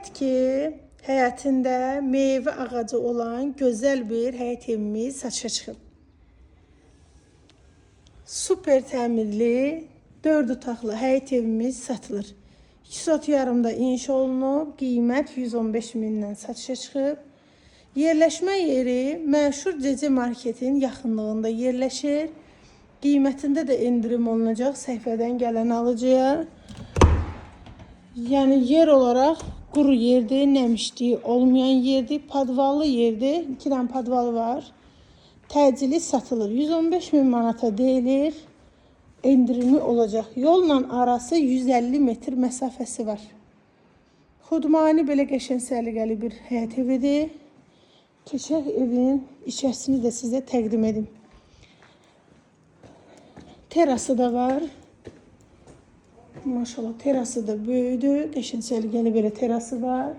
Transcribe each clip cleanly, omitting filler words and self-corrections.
Deyək ki, həyətində meyvə ağacı olan gözəl bir həyət evimiz satışa çıxıb. Super təmirli 4 otaqlı həyət evimiz satılır. 2 saat yarımda inşa olunub, qiymət 115 mindən satışa çıxıb. Yerləşmə yeri məşhur CC marketin yaxınlığında yerləşir. Qiymətində də endirim olunacaq səhifədən gələn alıcıya. Yəni yer olaraq quru yerdir, nəmişliyi olmayan yerdir, padvallı yerdir. 2 dənə padvalı var. Təcili satılır. 115 min manata deyilir. Endirimi olacaq. Yolla arası 150 metr məsafəsi var. Xudmani belə qəşəng səliqəli bir həyət evidir. Keçək evin içərisini də sizə təqdim edim. Terası da var. Maşallah terası da böyüdü. Qəşəng səliqəli belə terası var.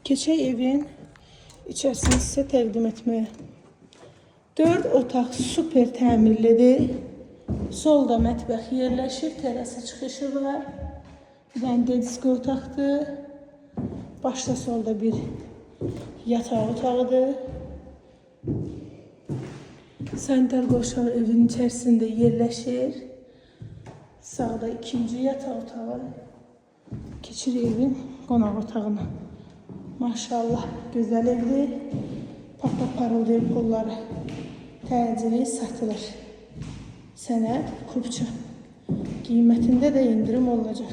Keçək evin içərisini sizə təqdim etməyə. 4 otaq super təmirlidir. Solda mətbəx yerləşir. Terasa çıxışı var. Bir dənə dediski otaqdır. Başda solda bir yataq otağıdır. Sanitar qoşağı evin içərisində yerləşir. Sağda ikinci yataq otağı. Keçir evin qonaq otağına. Maşallah gözəl evdir. Papa parıldayır pulları. Təcili satılır. Sənəd kupça. Qiymətində də indirim olacaq.